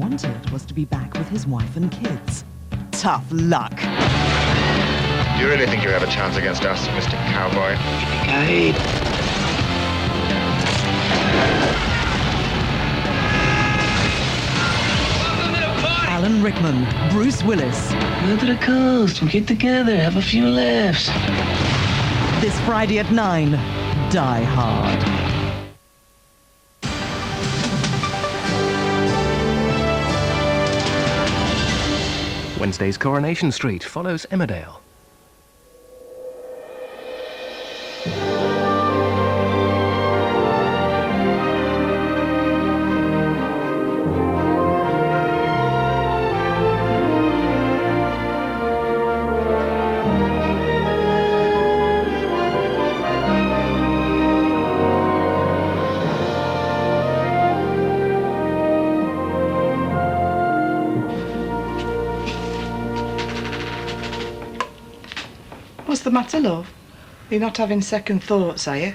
wanted was to be back with his wife and kids. Tough luck. Do you really think you have a chance against us, Mr. Cowboy? Yippee-ki-yay. Alan Rickman, Bruce Willis. Go to the coast, we get together, have a few laughs. This Friday at 9, Die Hard. Wednesday's Coronation Street follows Emmerdale. What's the matter, love? You're not having second thoughts, are you?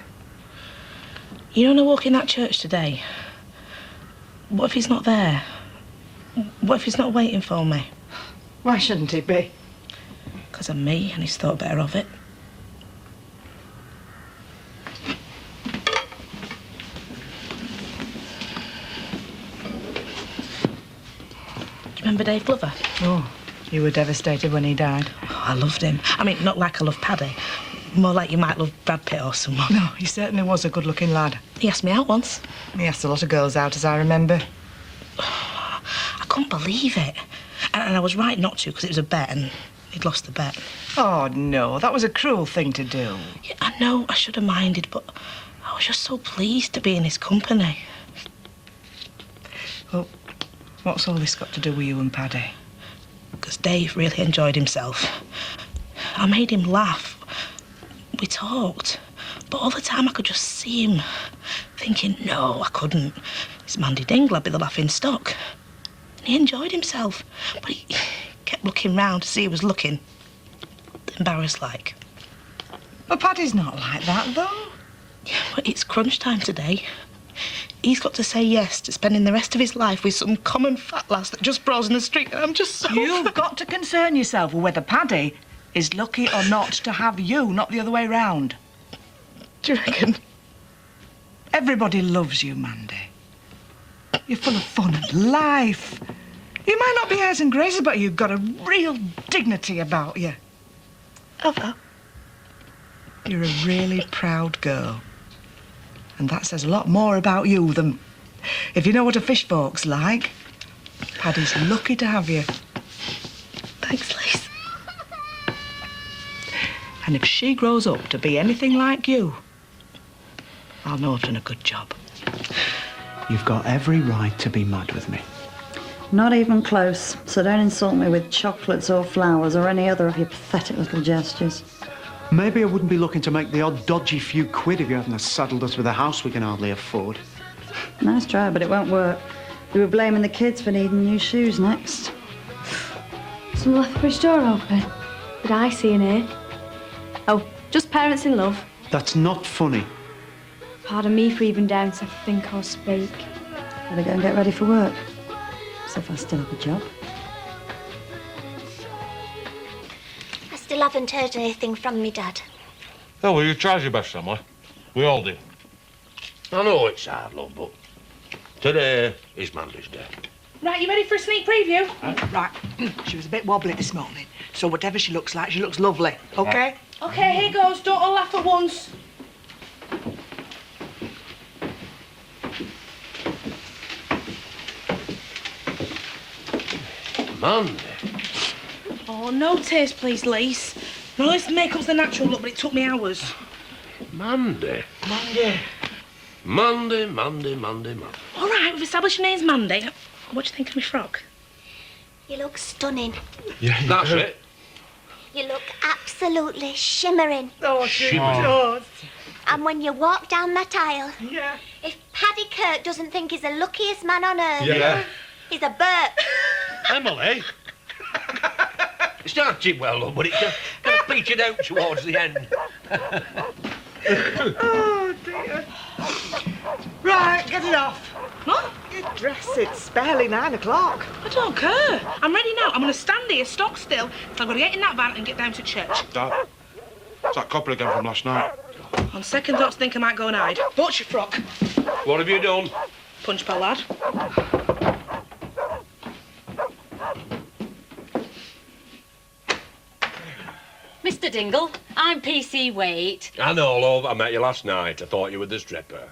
You don't want to walk in that church today? What if he's not there? What if he's not waiting for me? Why shouldn't he be? Because of me, and he's thought better of it. Do you remember Dave Glover? Oh, you were devastated when he died. Oh, I loved him. I mean, not like I love Paddy. More like you might love Brad Pitt or someone. No, he certainly was a good-looking lad. He asked me out once. He asked a lot of girls out, as I remember. I couldn't believe it. And I was right not to, because it was a bet, and he'd lost the bet. Oh, no, that was a cruel thing to do. Yeah, I know I should have minded, but I was just so pleased to be in his company. Well, what's all this got to do with you and Paddy? Because Dave really enjoyed himself. I made him laugh. We talked. But all the time I could just see him thinking, no, I couldn't. It's Mandy Dingle, I'd be the laughing stock. And he enjoyed himself. But he kept looking round to see who was looking. Embarrassed like. Well, Paddy's not like that, though. Yeah, but it's crunch time today. He's got to say yes to spending the rest of his life with some common fat lass that just brawls in the street, and I'm just so... You've got to concern yourself with whether Paddy is lucky or not to have you, not the other way round. Do you reckon? Everybody loves you, Mandy. You're full of fun and life. You might not be airs and graces, but you've got a real dignity about you. Have I? You're a really proud girl. And that says a lot more about you than... If you know what a fish fork's like, Paddy's lucky to have you. Thanks, Liz. And if she grows up to be anything like you, I'll know I've done a good job. You've got every right to be mad with me. Not even close, so don't insult me with chocolates or flowers or any other of your pathetic little gestures. Maybe I wouldn't be looking to make the odd dodgy few quid if you hadn't saddled us with a house we can hardly afford. Nice try, but it won't work. We were blaming the kids for needing new shoes next. Someone left the fridge door open. Did I see in here? Oh, just parents in love. That's not funny. Pardon me for even daring to think or speak. Better go and get ready for work. So if I still have a job. I still haven't heard anything from me, Dad. Oh, well, you tried your best, Emily. We all did. I know it's hard, love, but today is Mandy's day. Right, you ready for a sneak preview? Right, she was a bit wobbly this morning, so whatever she looks like, she looks lovely, OK? OK, here goes. Don't all laugh at once. Mandy. Oh, no taste, please, Lise. No, this makeup's the natural look, but it took me hours. Mandy. Mandy. Mandy. All right, we've established your name's Mandy. What do you think of my frock? You look stunning. Yeah, That's it. You look absolutely shimmering. Oh, she does. And when you walk down that aisle, Yeah. if Paddy Kirk doesn't think he's the luckiest man on earth, Yeah. he's a burp. Emily. It started well, love, but it kind of petered out towards the end. Oh, dear. Right, get it off. What? Your dress, it's barely 9 o'clock. I don't care. I'm ready now. I'm going to stand here, stock still, till I've got to get in that van and get down to church. Dad, it's that couple again from last night. On second thoughts, think I might go and hide. What's your frock? What have you done? Punch pal lad. Mr. Dingle, I'm PC Waite. I know, love. I met you last night. I thought you were the stripper.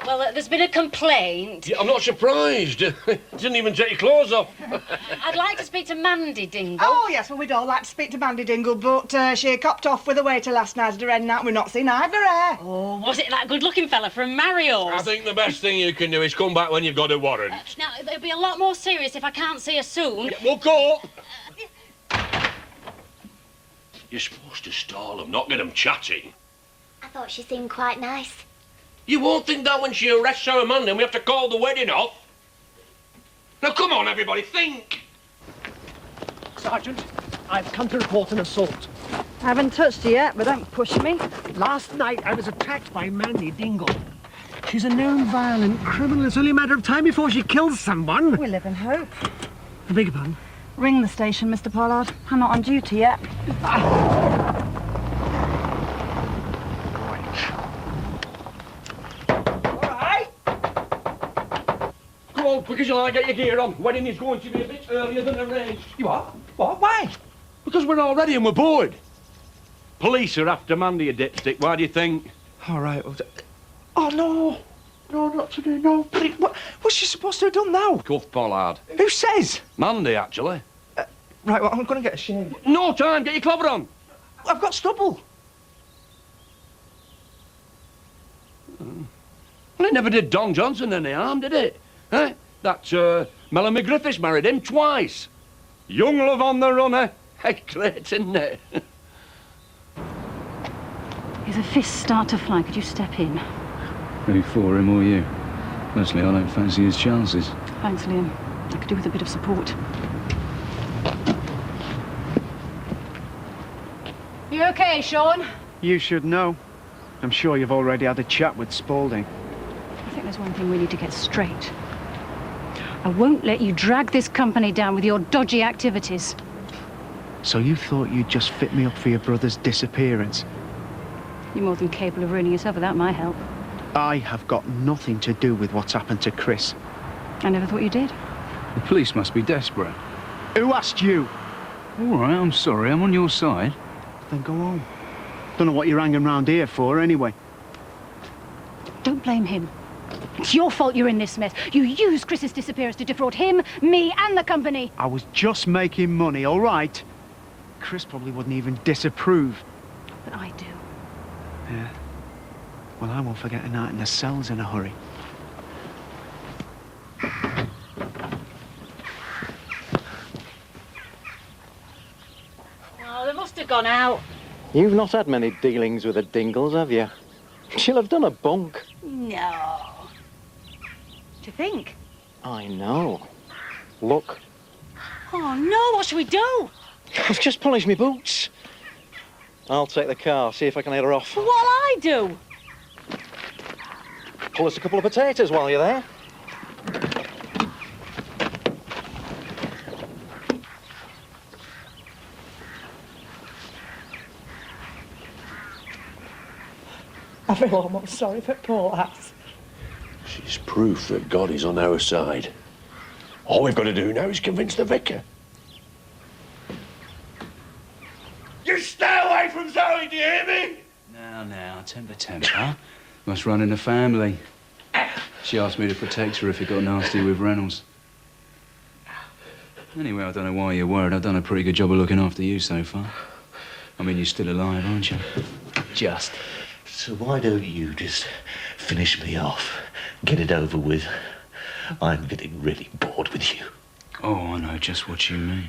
Well, there's been a complaint. Yeah, I'm not surprised. Didn't even take your clothes off. I'd like to speak to Mandy Dingle. Oh, yes, well, we'd all like to speak to Mandy Dingle, but she copped off with a waiter last night at her end, and we've not seen either her. Oh, was it that good-looking fella from Mario's? I think the best thing you can do is come back when you've got a warrant. Now, it'll be a lot more serious if I can't see her soon. Yeah, well, go up. You're supposed to stall them, not get them chatting. I thought she seemed quite nice. You won't think that when she arrests our Mandy and we have to call the wedding off. Now, come on, everybody, think. Sergeant, I've come to report an assault. I haven't touched you yet, but don't push me. Last night, I was attacked by Mandy Dingle. She's a known violent criminal. It's only a matter of time before she kills someone. We live in hope. I beg your pardon? Ring the station, Mr. Pollard. I'm not on duty yet. Come on, quick as you like, get your gear on. Wedding is going to be a bit earlier than arranged. You are? What? Why? Because we're all ready and we're bored. Police are after Mandy, a dipstick. Why do you think? All right. Oh, no. No, not today, no. But what's she supposed to have done now? Cuff Pollard. Who says? Mandy, actually. Right, well, I'm going to get a shave. No time, get your clobber on. I've got stubble. Well, it never did Don Johnson any harm, did it? Eh? That, Melanie Griffiths married him twice. Young love on the run, eh? Hey, great, isn't it? His fists start to fly. Could you step in? Who for, him or you? Personally, I don't fancy his chances. Thanks, Liam. I could do with a bit of support. You okay, Sean? You should know. I'm sure you've already had a chat with Spaulding. I think there's one thing we need to get straight. I won't let you drag this company down with your dodgy activities. So you thought you'd just fit me up for your brother's disappearance? You're more than capable of ruining yourself without my help. I have got nothing to do with what's happened to Chris. I never thought you did. The police must be desperate. Who asked you? All right, I'm sorry. I'm on your side. Then go on. Don't know what you're hanging around here for, anyway. Don't blame him. It's your fault you're in this mess. You used Chris's disappearance to defraud him, me, and the company. I was just making money, all right? Chris probably wouldn't even disapprove. But I do. Yeah. Well, I won't forget a night in the cells in a hurry. Oh, they must have gone out. You've not had many dealings with the Dingles, have you? She'll have done a bunk. No. To think. I know. Look, Oh, no, what should we do? I've just polished my boots. I'll take the car, see if I can head her off. What'll I do? Pull us a couple of potatoes while you're there. I feel almost sorry for poor lass. She's proof that God is on our side. All we've got to do now is convince the vicar. You stay away from Zoe, do you hear me? Now, temper. Must run in the family. She asked me to protect her if it got nasty with Reynolds. Anyway, I don't know why you're worried. I've done a pretty good job of looking after you so far. I mean, you're still alive, aren't you? Just. So why don't you just finish me off? Get it over with. I'm getting really bored with you. Oh, I know just what you mean.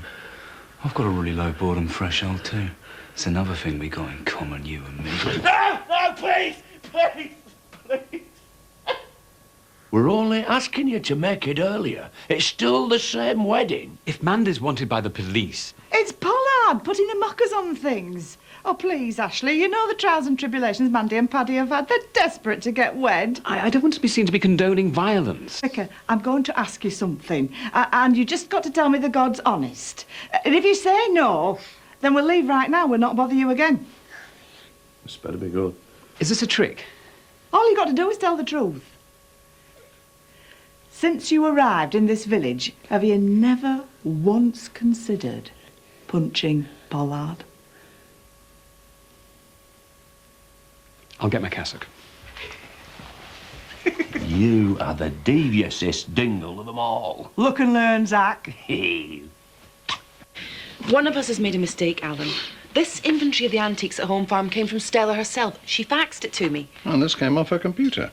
I've got a really low boredom threshold, too. It's another thing we got in common, you and me. No, please! We're only asking you to make it earlier. It's still the same wedding. If Mandy's wanted by the police... It's Pollard putting the mockers on things. Oh, please, Ashley, you know the trials and tribulations Mandy and Paddy have had. They're desperate to get wed. I don't want to be seen to be condoning violence. Rebecca, I'm going to ask you something, and you just got to tell me the God's honest. And if you say no, then we'll leave right now. We'll not bother you again. This better be good. Is this a trick? All you got to do is tell the truth. Since you arrived in this village, have you never once considered punching Pollard? I'll get my cassock. You are the deviousest dingle of them all. Look and learn, Zach. One of us has made a mistake, Alan. This inventory of the antiques at Home Farm came from Stella herself. She faxed it to me. And this came off her computer.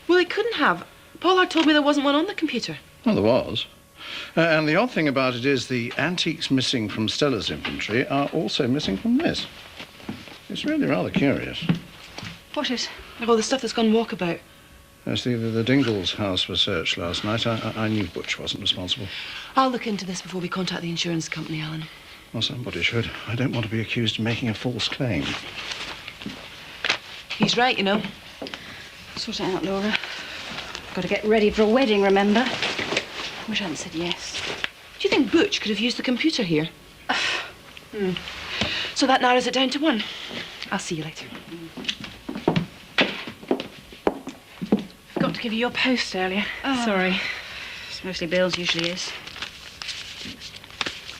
Well, it couldn't have. Pollard told me there wasn't one on the computer. Well, there was. And the odd thing about it is the antiques missing from Stella's inventory are also missing from this. It's really rather curious. What is? Oh, the stuff that's gone walkabout. Yes, the Dingle's house was searched last night. I knew Butch wasn't responsible. I'll look into this before we contact the insurance company, Alan. Well, somebody should. I don't want to be accused of making a false claim. He's right, you know. Sort it out, Laura. Got to get ready for a wedding, remember? Wish I hadn't said yes. Do you think Butch could have used the computer here? So that narrows it down to one. I'll see you later. Forgot to give you your post earlier. Oh. Sorry. It's mostly Bill's, usually is.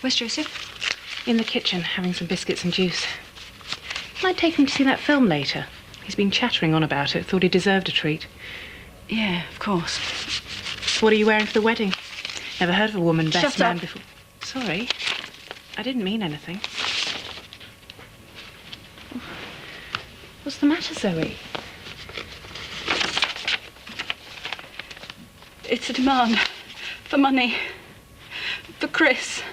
Where's Joseph? In the kitchen, having some biscuits and juice. Might take him to see that film later. He's been chattering on about it. Thought he deserved a treat. Yeah, of course. What are you wearing for the wedding? Never heard of a woman best Shut man up. before. Sorry. I didn't mean anything. What's the matter, Zoe? It's a demand for money. For Chris.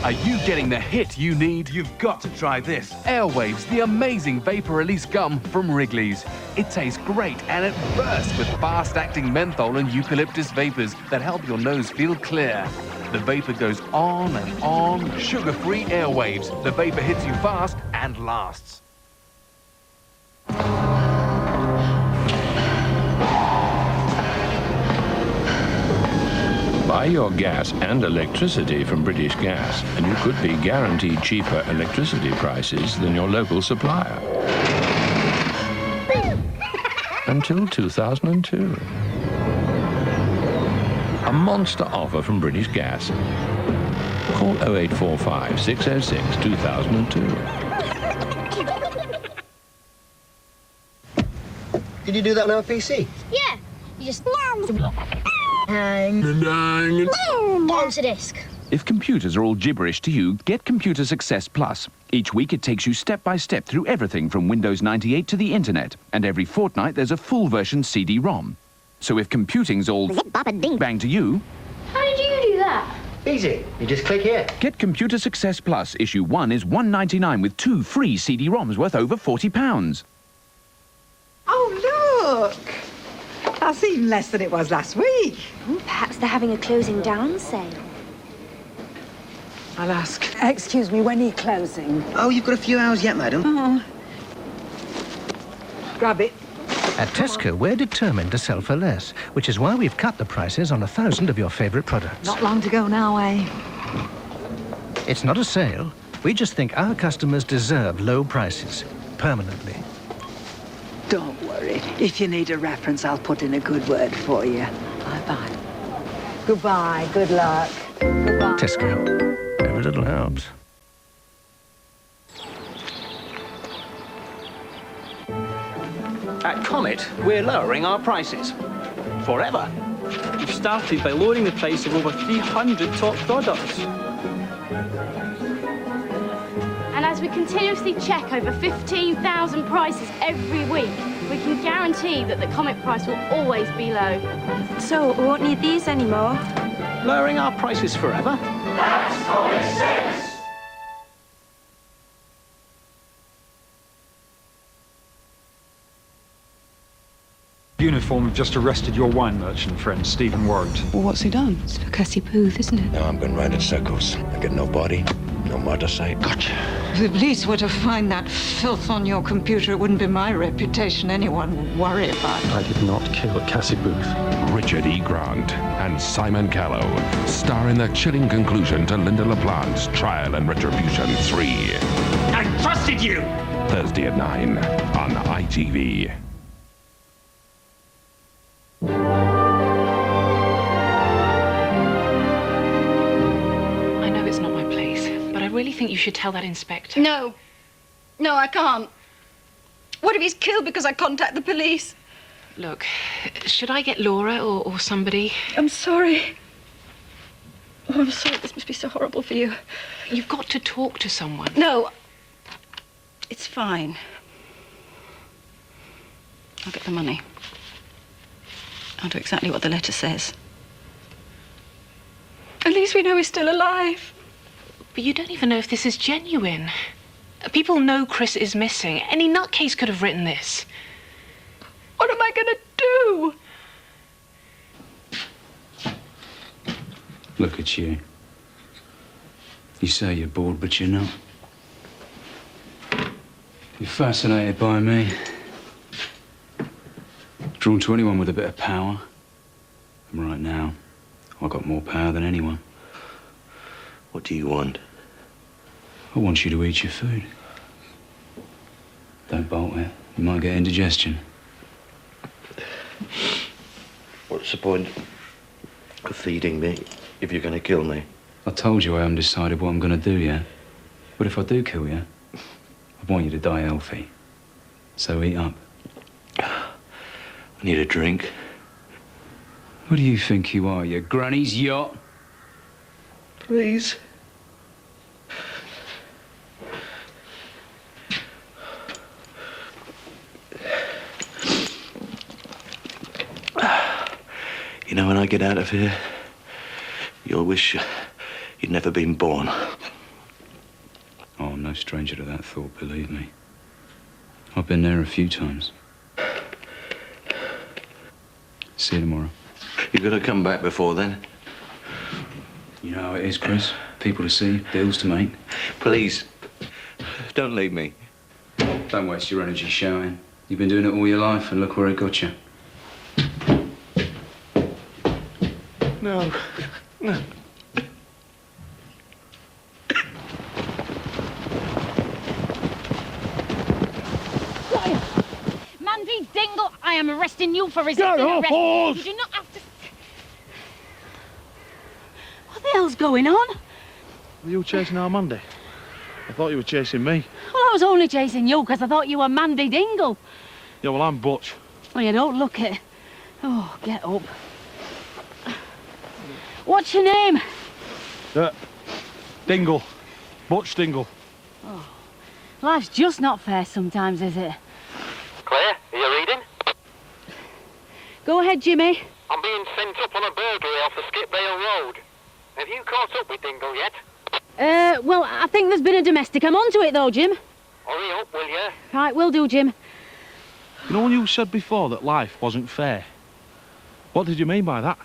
Are you getting the hit you need? You've got to try this. Airwaves, the amazing vapor release gum from Wrigley's. It tastes great and it bursts with fast-acting menthol and eucalyptus vapors that help your nose feel clear. The vapor goes on and on. Sugar-free Airwaves. The vapor hits you fast and lasts. Buy your gas and electricity from British Gas, and you could be guaranteed cheaper electricity prices than your local supplier. Until 2002. A monster offer from British Gas. Call 0845 606 2002. Did you do that on our PC? Yeah, you just hang. Onto disk. If computers are all gibberish to you, get Computer Success Plus. Each week it takes you step by step through everything from Windows 98 to the internet, and every fortnight there's a full version CD-ROM. So if computing's all bang to you, How did you do that? Easy. You just click here. get Computer Success Plus. Issue 1 is $1.99 with 2 free CD-ROMs worth over £40. Oh, look! That's even less than it was last week. Perhaps they're having a closing down sale. I'll ask. Excuse me, when are you closing? Oh, you've got a few hours yet, madam. Oh. Grab it. At Tesco, we're determined to sell for less, which is why we've cut the prices on 1,000 of your favourite products. Not long to go now, eh? It's not a sale. We just think our customers deserve low prices, permanently. Don't worry. If you need a reference, I'll put in a good word for you. Bye-bye. Goodbye. Good luck. Goodbye. Tesco. Every little helps. At Comet, we're lowering our prices. Forever. We've started by lowering the price of over 300 top products. And as we continuously check over 15,000 prices every week, we can guarantee that the Comet price will always be low. So, we won't need these anymore. Lowering our prices forever? That's common sense. uniform have just arrested your wine merchant friend, Stephen Warrington. Well, what's he done? It's for Cassie Booth, isn't it? Now I'm going round in circles. I get no body, no murder site. Gotcha. If the police were to find that filth on your computer, it wouldn't be my reputation anyone would worry about. I did not kill Cassie Booth. Richard E. Grant and Simon Callow star in the chilling conclusion to Linda LaPlante's Trial and Retribution 3. I trusted you! Thursday at 9 on ITV. I know it's not my place, but I really think you should tell that inspector. No. No, I can't. What if he's killed because I contact the police? Look, should I get Laura or somebody? I'm sorry. Oh, I'm sorry. This must be so horrible for you. You've got to talk to someone. No. It's fine. I'll get the money. I'll do exactly what the letter says. At least we know he's still alive. But you don't even know if this is genuine. People know Chris is missing. Any nutcase could have written this. What am I going to do? Look at you. You say you're bored, but you're not. You're fascinated by me. Drawn to anyone with a bit of power. And right now, I've got more power than anyone. What do you want? I want you to eat your food. Don't bolt it. You might get indigestion. What's the point of feeding me if you're going to kill me? I told you I haven't decided what I'm going to do yet. But if I do kill you, I want you to die healthy. So eat up. I need a drink. Who do you think you are, your granny's yacht? Please. You know, when I get out of here, you'll wish you'd never been born. Oh, I'm no stranger to that thought, believe me. I've been there a few times. See you tomorrow. You're going to come back before then? You know how it is, Chris. People to see, deals to make. Please, don't leave me. Don't waste your energy shouting. You've been doing it all your life, and look where it got you. No. No. Mandy Dingle, I am arresting you for resisting Get off, arrest. horse! You do not have to... What the hell's going on? Were you chasing our Mandy? I thought you were chasing me. Well, I was only chasing you because I thought you were Mandy Dingle. Yeah, well, I'm Butch. Well, you don't look it. Oh, get up. What's your name? Dingle. Butch Dingle. Oh, life's just not fair sometimes, is it? Claire, are you reading? Go ahead, Jimmy. I'm being sent up on a burglary off the Skipdale Road. Have you caught up with Dingle yet? Well, I think there's been a domestic. I'm onto it, though, Jim. Hurry up, will you? Right, will do, Jim. You know when you said before that life wasn't fair? What did you mean by that?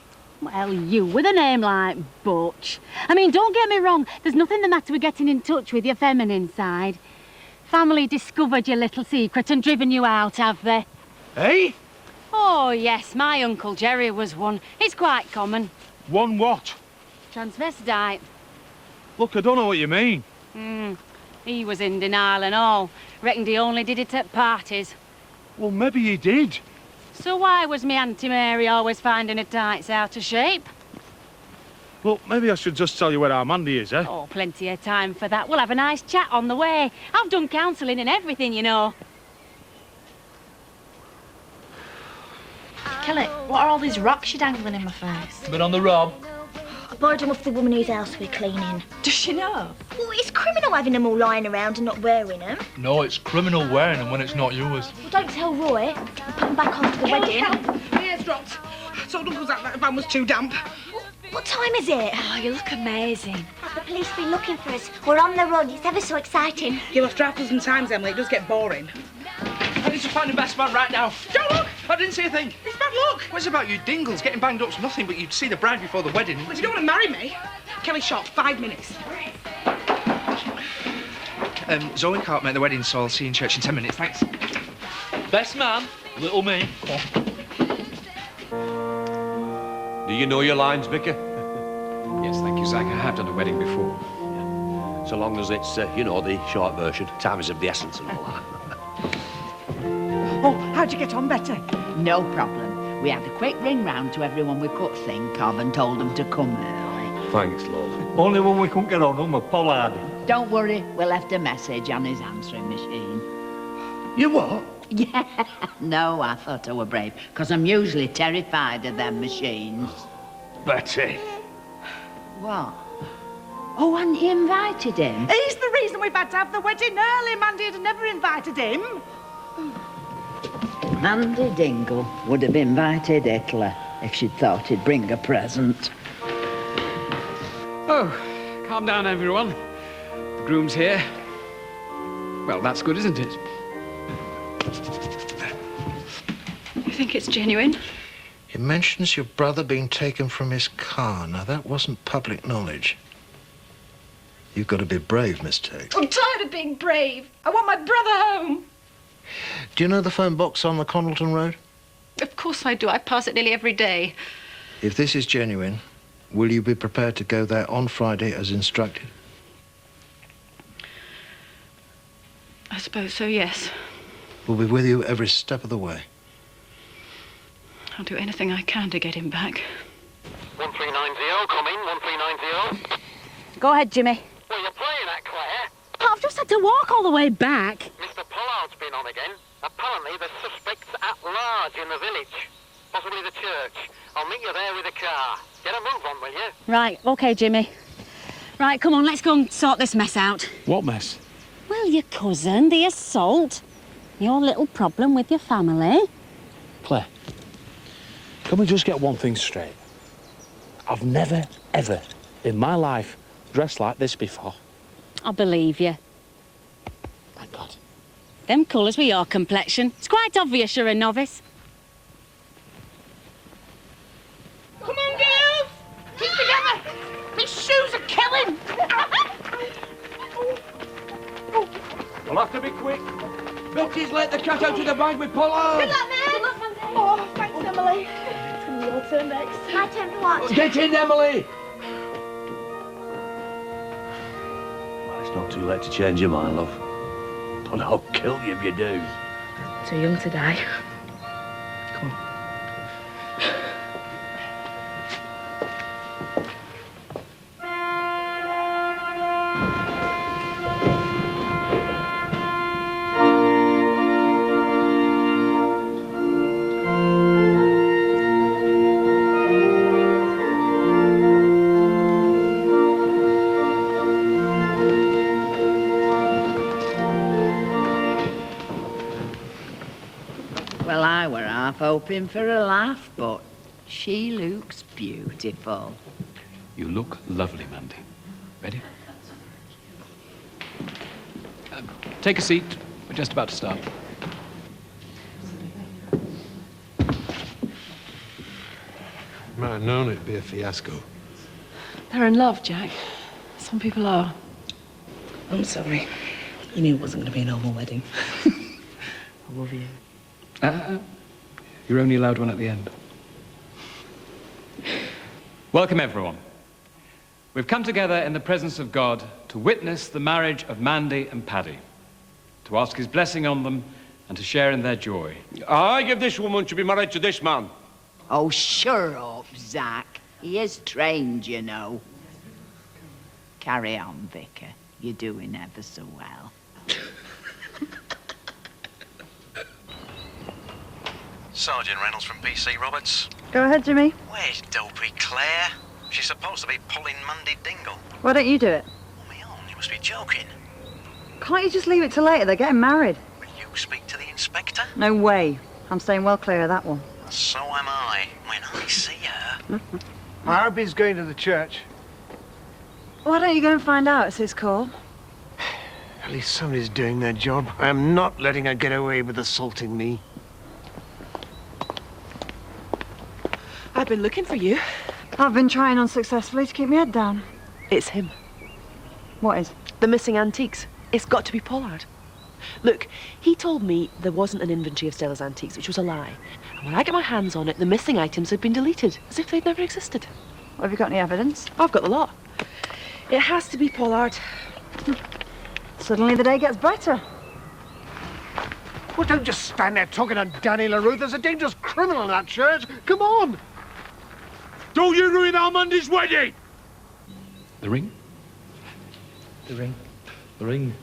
Well, you with a name like Butch. I mean, don't get me wrong. There's nothing the matter with getting in touch with your feminine side. Family discovered your little secret and driven you out, have they? Hey? Oh, yes. My Uncle Jerry was one. It's quite common. One what? Transvestite. Look, I don't know what you mean. He was in denial and all. Reckoned he only did it at parties. Well, maybe he did. So why was me Auntie Mary always finding her tights out of shape? Well, maybe I should just tell you where our Mandy is, eh? Oh, plenty of time for that. We'll have a nice chat on the way. I've done counselling and everything, you know. Kelly, what are all these rocks you're dangling in my face? Been on the rob? I borrowed them off the woman whose house we're cleaning. Does she know? Well, it's criminal having them all lying around and not wearing them. No, it's criminal wearing them when it's not yours. Well, don't tell Roy. I'll put them back on for the wedding. My hair's dropped. Told Uncle Zach that van was too damp. What time is it? Oh, you look amazing. The police have been looking for us. We're on the run. It's ever so exciting. You'll have to half a dozen times, Emily. It does get boring. I need to find the best man right now. Don't look! I didn't see a thing. It's bad luck. What's about you dingles? Getting banged up's nothing, but you'd see the bride before the wedding. Well, if you don't want to marry me, Kelly Shop, 5 minutes. Zoe can't make the wedding, so I'll see you in church in 10 minutes. Thanks. Best man, little me. Do you know your lines, Vicar? Yes, thank you, Zach. I have done a wedding before. So long as it's, you know, the short version. Time is of the essence and all that. Oh, how'd you get on, Betty? No problem. We had a quick ring round to everyone we could think of and told them to come early. Thanks, love. Only one we couldn't get on with Pollard. Don't worry, we left a message on his answering machine. You what? Yeah, no, I thought I were brave, because I'm usually terrified of them machines. Betty. What? Oh, hadn't you invited him? He's the reason we've had to have the wedding early. Mandy had never invited him. Mandy Dingle would have invited Hitler if she'd thought he'd bring a present. Oh, calm down, everyone. The groom's here. Well, that's good, isn't it? You think it's genuine? He mentions your brother being taken from his car. Now, that wasn't public knowledge. You've got to be brave, Miss Tate. I'm tired of being brave. I want my brother home. Do you know the phone box on the Connelton Road? Of course I do. I pass it nearly every day. If this is genuine, will you be prepared to go there on Friday as instructed? I suppose so, yes. We'll be with you every step of the way. I'll do anything I can to get him back. 1390, come in, 1390. Go ahead, Jimmy. Well, you're playing at Claire. Oh, I've just had to walk all the way back. Mr. Pollard's been on again. Apparently there's suspects at large in the village. Possibly the church. I'll meet you there with a car. Get a move on, will you? Right, OK, Jimmy. Right, come on, let's go and sort this mess out. What mess? Well, your cousin, the assault, your little problem with your family. Claire, can we just get one thing straight? I've never, ever in my life dressed like this before. I believe you. Thank God. Them colours with your complexion. It's quite obvious you're a novice. Come on, girls. Keep together. These shoes are killing. We'll have to be quick. Betty's let the cat out of the bag with Pollard. Good luck, man. Good luck, Mandy. Oh, thanks, Emily. It's going to be your turn next. My turn for what? Get in, Emily. Well, it's not too late to change your mind, love. But I'll kill you if you do. Too young to die. Come on. Well, I were half hoping for a laugh, but she looks beautiful. You look lovely, Mandy. Ready? Take a seat. We're just about to start. Might have known it'd be a fiasco. They're in love, Jack. Some people are. I'm sorry. You knew it wasn't going to be a normal wedding. I love you. You're only allowed one at the end. Welcome, everyone. We've come together in the presence of God to witness the marriage of Mandy and Paddy, to ask his blessing on them and to share in their joy. I give this woman to be married to this man. Oh, shut up, Zach. He is trained, you know. Carry on, Vicar. You're doing ever so well. Sergeant Reynolds from PC Roberts. Go ahead, Jimmy. Where's dopey Claire? She's supposed to be pulling Mandy Dingle. Why don't you do it? You must be joking. Can't you just leave it till later? They're getting married. Will you speak to the inspector? No way. I'm staying well clear of that one. So am I. When I see her. I hope he's going to the church. Why don't you go and find out? It's his call. At least somebody's doing their job. I am not letting her get away with assaulting me. I've been looking for you. I've been trying unsuccessfully to keep my head down. It's him. What is? The missing antiques. It's got to be Pollard. Look, he told me there wasn't an inventory of Stella's antiques, which was a lie. And when I get my hands on it, the missing items had been deleted, as if they'd never existed. Well, have you got any evidence? I've got the lot. It has to be Pollard. Suddenly the day gets better. Well, don't just stand there talking to Danny LaRue. There's a dangerous criminal in that church. Come on. Don't you ruin our Mandy's wedding! The ring? The ring. The ring.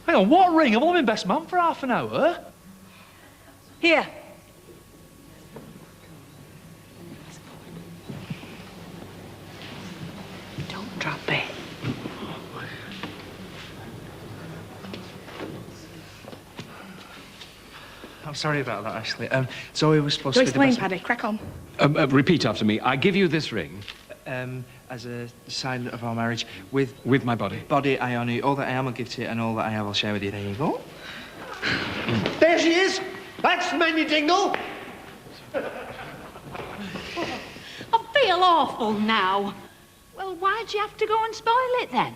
Hang on, what ring? I've only been best man for half an hour. Here. Don't drop it. I'm sorry about that, Ashley. Zoe was supposed Don't to be the explain, best... Paddy. Crack on. Repeat after me. I give you this ring. As a sign of our marriage, with my body. Body, I honour you. All that I am, I'll give to you, and all that I have, I'll share with you. There you go. There she is. That's Mandy Dingle. I feel awful now. Well, why'd you have to go and spoil it then?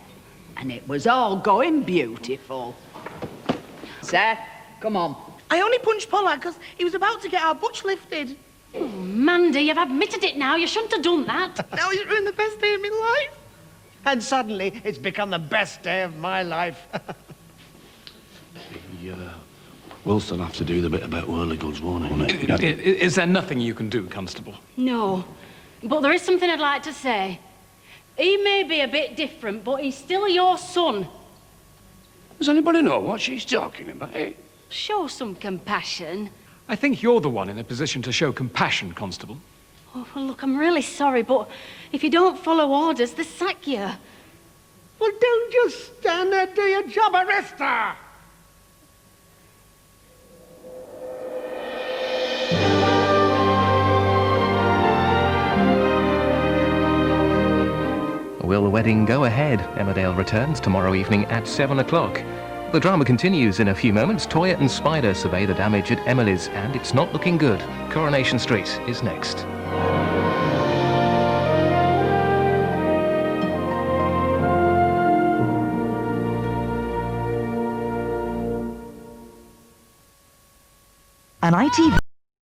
And it was all going beautiful. Seth, come on. I only punched Pollard because he was about to get our butch lifted. Oh, Mandy, you've admitted it now. You shouldn't have done that. Now he's ruined the best day of my life. And suddenly, it's become the best day of my life. We'll still have to do the bit about whirligods, won't it? Is there nothing you can do, Constable? No. But there is something I'd like to say. He may be a bit different, but he's still your son. Does anybody know what she's talking about? Show some compassion. I think you're the one in a position to show compassion, Constable. Oh, well, look, I'm really sorry, but if you don't follow orders, they sack you. Well, don't just stand there, do your job, arrest her! Will the wedding go ahead? Emmerdale returns tomorrow evening at 7 o'clock. The drama continues in a few moments. Toyah and Spider survey the damage at Emily's, and it's not looking good. Coronation Street is next. An ITV